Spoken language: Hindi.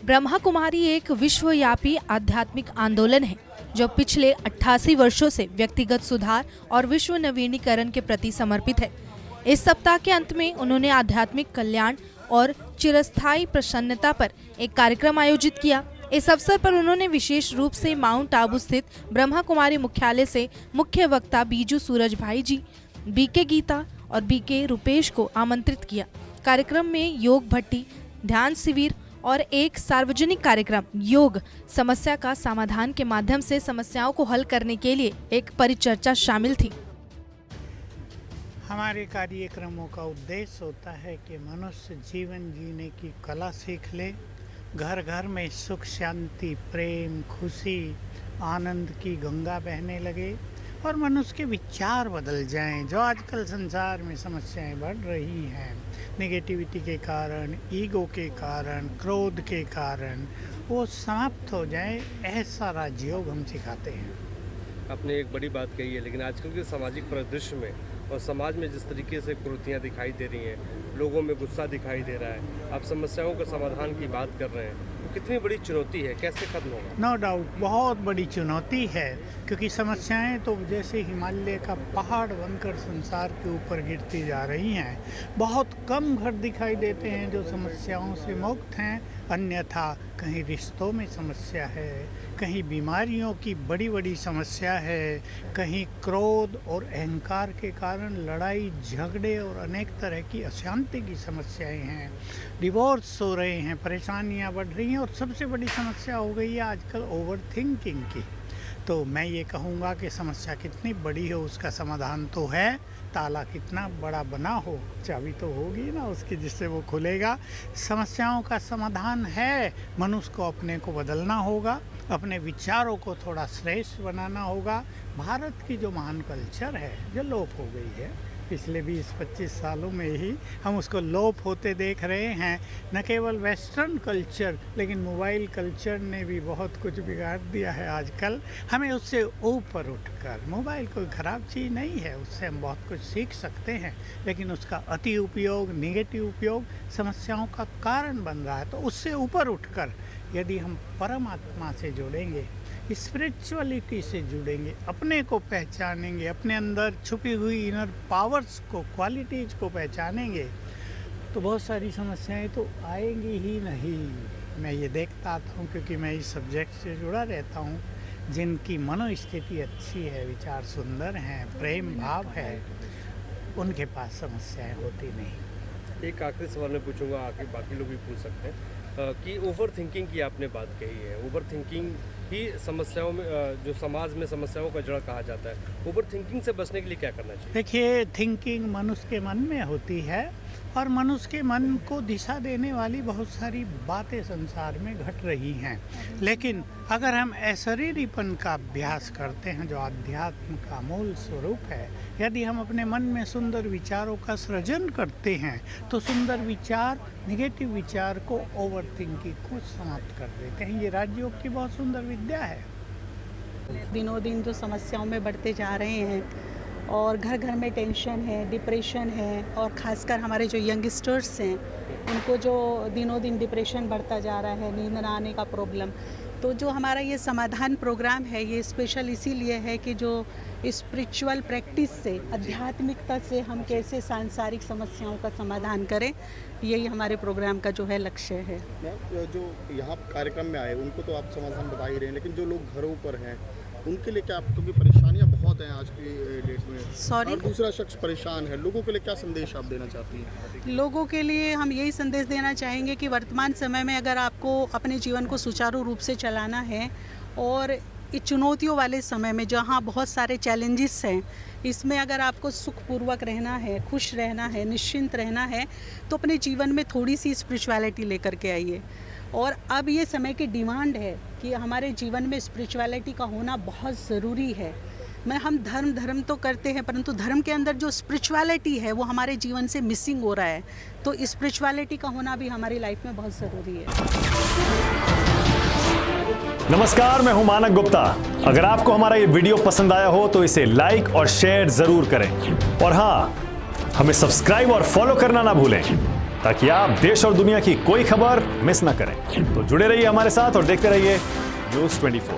ब्रह्मा कुमारी एक विश्वव्यापी आध्यात्मिक आंदोलन है जो पिछले 88 वर्षों से व्यक्तिगत सुधार और विश्व नवीनीकरण के प्रति समर्पित है। इस सप्ताह के अंत में उन्होंने आध्यात्मिक कल्याण और चिरस्थायी प्रसन्नता पर एक कार्यक्रम आयोजित किया। इस अवसर पर उन्होंने विशेष रूप से माउंट आबू स्थित ब्रह्मा कुमारी मुख्यालय से मुख्य वक्ता बीजू सूरज भाई जी, बीके गीता और बीके रुपेश को आमंत्रित किया। कार्यक्रम में योग भट्टी, ध्यान शिविर और एक सार्वजनिक कार्यक्रम योग समस्या का समाधान के माध्यम से समस्याओं को हल करने के लिए एक परिचर्चा शामिल थी। हमारे कार्यक्रमों का उद्देश्य होता है कि मनुष्य जीवन जीने की कला सीख ले, घर घर में सुख शांति प्रेम खुशी आनंद की गंगा बहने लगे और मनुष्य के विचार बदल जाएं। जो आजकल संसार में समस्याएं बढ़ रही हैं नेगेटिविटी के कारण, ईगो के कारण, क्रोध के कारण, वो समाप्त हो जाए, ऐसा राजयोग हम सिखाते हैं। आपने एक बड़ी बात कही है, लेकिन आजकल के सामाजिक परिदृश्य में और समाज में जिस तरीके से कुरीतियाँ दिखाई दे रही हैं, लोगों में गुस्सा दिखाई दे रहा है, आप समस्याओं के समाधान की बात कर रहे हैं, तो कितनी बड़ी चुनौती है, कैसे खत्म होगा? नो डाउट बहुत बड़ी चुनौती है, क्योंकि समस्याएं तो जैसे हिमालय का पहाड़ बनकर संसार के ऊपर गिरती जा रही हैं। बहुत कम घर दिखाई देते हैं जो समस्याओं से मुक्त हैं, अन्यथा कहीं रिश्तों में समस्या है, कहीं बीमारियों की बड़ी बड़ी समस्या है, कहीं क्रोध और अहंकार के कारण लड़ाई झगड़े और अनेक तरह की अशांति की समस्याएं हैं, डिवोर्स हो रहे हैं, परेशानियां बढ़ रही हैं और सबसे बड़ी समस्या हो गई है आजकल ओवर थिंकिंग की। तो मैं ये कहूँगा कि समस्या कितनी बड़ी हो उसका समाधान तो है, ताला कितना बड़ा बना हो चाबी तो होगी ना उसकी जिससे वो खुलेगा। समस्याओं का समाधान है, मनुष्य को अपने को बदलना होगा, अपने विचारों को थोड़ा श्रेष्ठ बनाना होगा। भारत की जो महान कल्चर है जो लोप हो गई है पिछले 20-25 सालों में ही हम उसको लोप होते देख रहे हैं। न केवल वेस्टर्न कल्चर लेकिन मोबाइल कल्चर ने भी बहुत कुछ बिगाड़ दिया है आजकल। हमें उससे ऊपर उठकर, मोबाइल कोई ख़राब चीज़ नहीं है, उससे हम बहुत कुछ सीख सकते हैं, लेकिन उसका अति उपयोग, नेगेटिव उपयोग समस्याओं का कारण बन रहा है। तो उससे ऊपर उठकर यदि हम परमात्मा से जुड़ेंगे, स्पिरिचुअलिटी से जुड़ेंगे, अपने को पहचानेंगे, अपने अंदर छुपी हुई इनर पावर्स को, क्वालिटीज़ को पहचानेंगे, तो बहुत सारी समस्याएं तो आएंगी ही नहीं। मैं ये देखता आता हूँ क्योंकि मैं इस सब्जेक्ट से जुड़ा रहता हूँ, जिनकी मनोस्थिति अच्छी है, विचार सुंदर हैं, प्रेम भाव है, उनके पास समस्याएं होती नहीं। एक आखिरी सवाल मैं पूछूंगा, आगे बाकी लोग भी पूछ सकते हैं कि ओवर थिंकिंग की आपने बात कही है। ओवर थिंकिंग ही समस्याओं में, जो समाज में समस्याओं का जड़ कहा जाता है, ओवर थिंकिंग से बचने के लिए क्या करना चाहिए? देखिए, थिंकिंग मनुष्य के मन में होती है और मनुष्य के मन को दिशा देने वाली बहुत सारी बातें संसार में घट रही हैं, लेकिन अगर हम अशरीरीपन का अभ्यास करते हैं जो अध्यात्म का मूल स्वरूप है, यदि हम अपने मन में सुंदर विचारों का सृजन करते हैं तो सुंदर विचार नेगेटिव विचार को, ओवर थिंकिंग को समाप्त कर देते हैं। ये राजयोग की बहुत सुंदर विद्या है। दिनों दिन जो समस्याओं में बढ़ते जा रहे हैं और घर घर में टेंशन है, डिप्रेशन है, और ख़ासकर हमारे जो यंगस्टर्स हैं उनको जो दिनों दिन डिप्रेशन बढ़ता जा रहा है, नींद ना आने का प्रॉब्लम, तो जो हमारा ये समाधान प्रोग्राम है ये स्पेशल इसीलिए है कि जो स्पिरिचुअल प्रैक्टिस से, आध्यात्मिकता से हम कैसे सांसारिक समस्याओं का समाधान करें, यही हमारे प्रोग्राम का जो है लक्ष्य है। जो यहाँ कार्यक्रम में आए उनको तो आप समाधान बता ही रहे हैं, लेकिन जो लोग घरों पर हैं उनके लिए क्या, क्योंकि परेशानियाँ बहुत हैं आज की डेट में, और दूसरा शख्स परेशान है, लोगों के लिए क्या संदेश आप देना चाहती हैं? लोगों के लिए हम यही संदेश देना चाहेंगे कि वर्तमान समय में अगर आपको अपने जीवन को सुचारू रूप से चलाना है और इस चुनौतियों वाले समय में जहाँ बहुत सारे चैलेंजेस हैं, इसमें अगर आपको सुखपूर्वक रहना है, खुश रहना है, निश्चिंत रहना है, तो अपने जीवन में थोड़ी सी स्पिरिचुअलिटी लेकर के आइए। और अब ये समय की डिमांड है कि हमारे जीवन में स्पिरिचुअलिटी का होना बहुत ज़रूरी है। हम धर्म तो करते हैं, परंतु धर्म के अंदर जो स्पिरिचुअलिटी है वो हमारे जीवन से मिसिंग हो रहा है, तो स्पिरिचुअलिटी का होना भी हमारी लाइफ में बहुत ज़रूरी है। नमस्कार, मैं हूं मानक गुप्ता। अगर आपको हमारा ये वीडियो पसंद आया हो तो इसे लाइक और शेयर जरूर करें, और हाँ, हमें सब्सक्राइब और फॉलो करना ना भूलें ताकि आप देश और दुनिया की कोई खबर मिस ना करें। तो जुड़े रहिए हमारे साथ और देखते रहिए News 24।